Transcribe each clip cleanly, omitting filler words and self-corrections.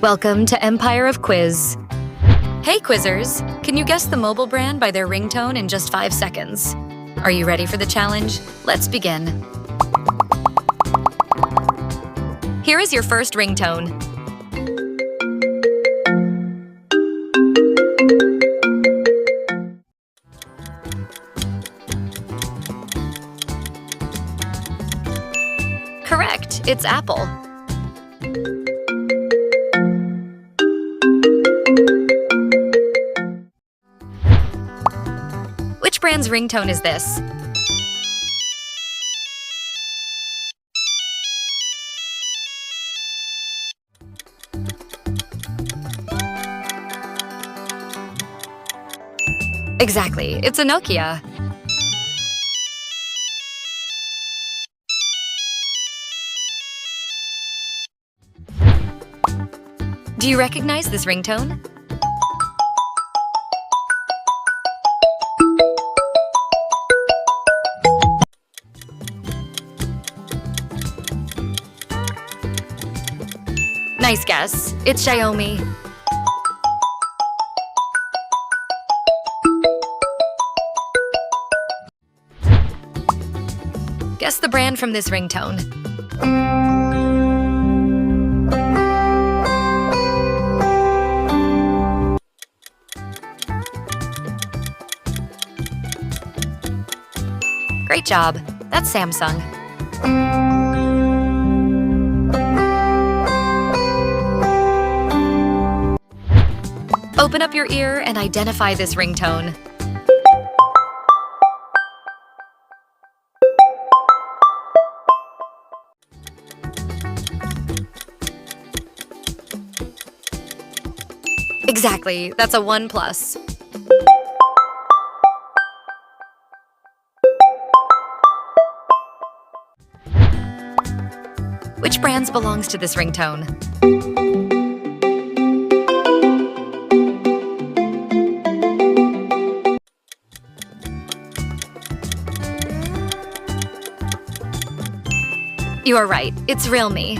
Welcome to Empire of Quiz. Hey quizzers, can you guess the mobile brand by their ringtone in just 5 seconds? Are you ready for the challenge? Let's begin. Here is your first ringtone. Correct, it's Apple. Which brand's ringtone is this? Exactly, it's a Nokia. Do you recognize this ringtone? Nice guess. It's Xiaomi. Guess the brand from this ringtone. Great job. That's Samsung. Open up your ear and identify this ringtone. Exactly, that's a OnePlus. Which brands belongs to this ringtone? You are right, it's Realme.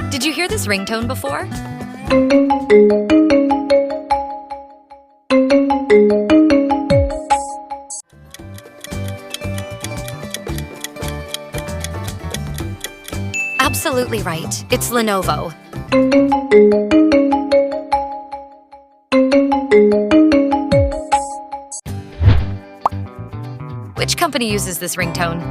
Did you hear this ringtone before? Absolutely right, it's Lenovo. Which company uses this ringtone?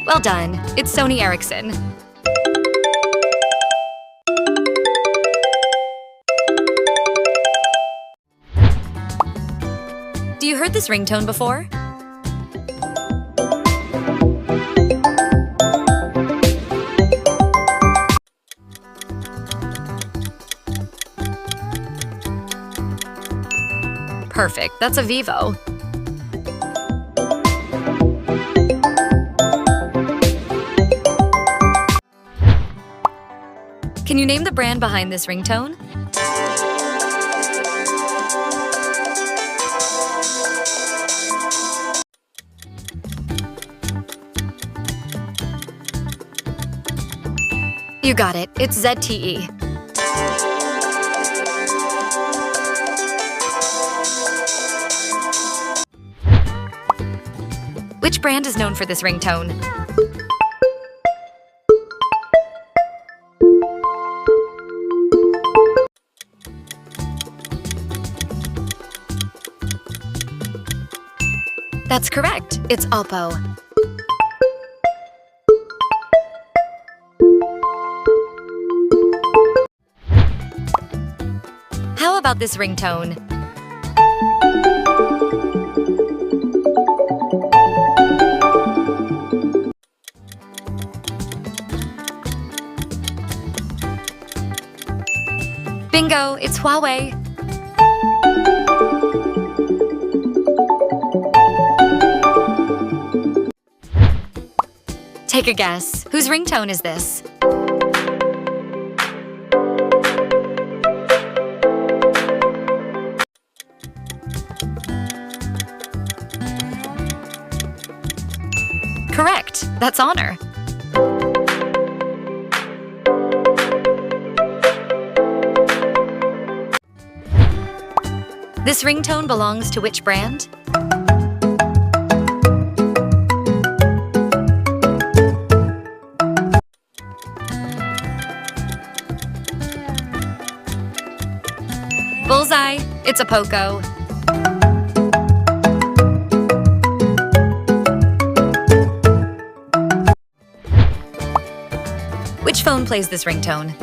Well done, it's Sony Ericsson. Do you heard this ringtone before? Perfect, that's a Vivo. Can you name the brand behind this ringtone? You got it, it's ZTE. Which brand is known for this ringtone? That's correct, it's Oppo. How about this ringtone? Bingo, it's Huawei. Take a guess. Whose ringtone is this? Correct. That's Honor. This ringtone belongs to which brand? Bullseye. It's a Poco. Which phone plays this ringtone?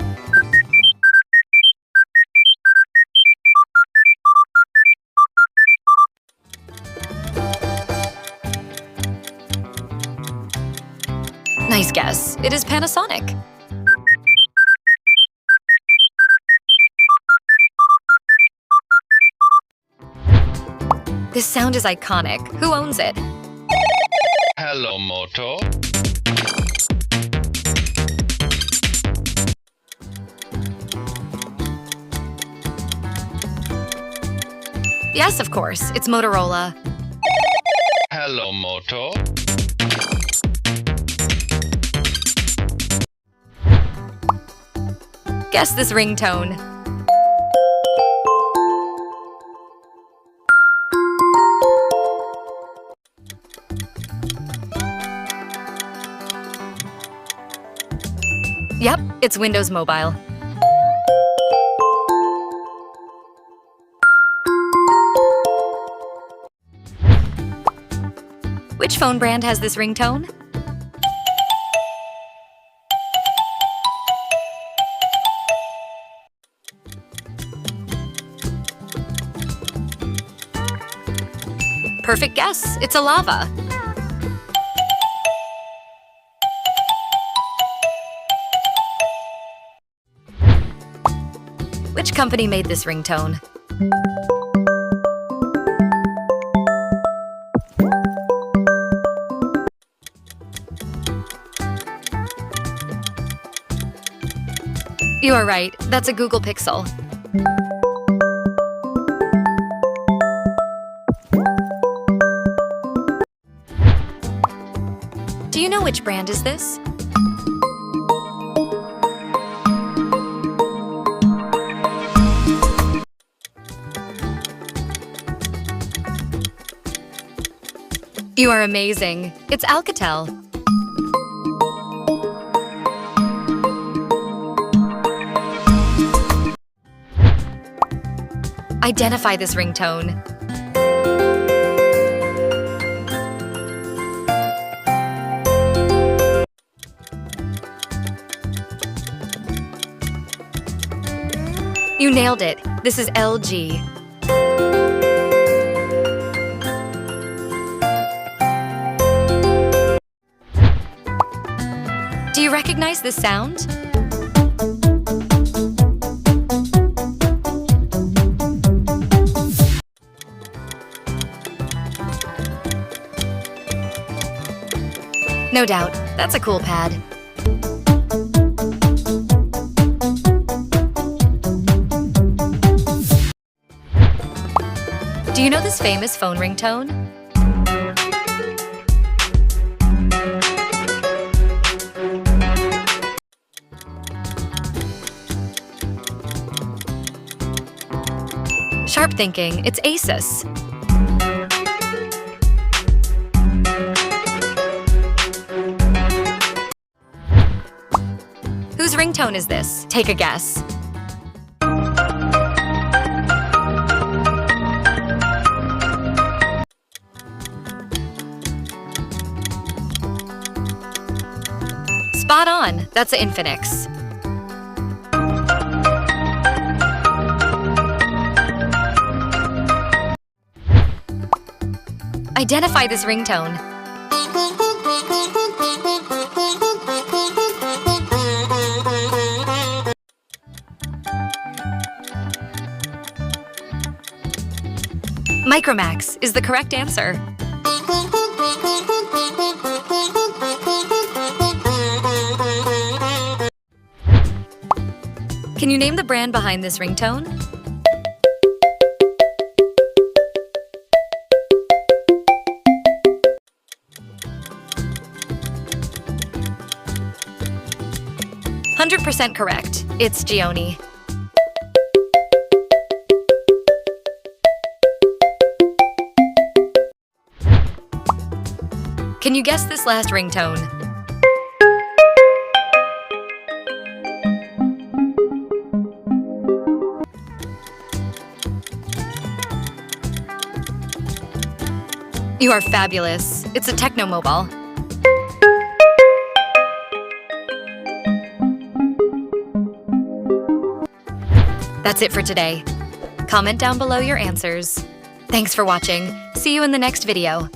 Nice guess. It is Panasonic. This sound is iconic. Who owns it? Hello, Moto. Yes, of course. It's Motorola. Hello, Moto. Guess this ringtone. Yep, it's Windows Mobile. Which phone brand has this ringtone? Perfect guess. It's a Lava. Which company made this ringtone? You are right. That's a Google Pixel. Do you know which brand is this? You are amazing. It's Alcatel. Identify this ringtone. You nailed it. This is LG. Do you recognize this sound? No doubt. That's a cool pad. Do you know this famous phone ringtone? Sharp thinking. It's Asus. Whose ringtone is this? Take a guess. Spot on. That's an Infinix. Identify this ringtone. Micromax is the correct answer. Can you name the brand behind this ringtone? "100% correct. It's Xiaomi." Can you guess this last ringtone? You are fabulous. It's a Tecno mobile. That's it for today. Comment down below your answers. Thanks for watching. See you in the next video.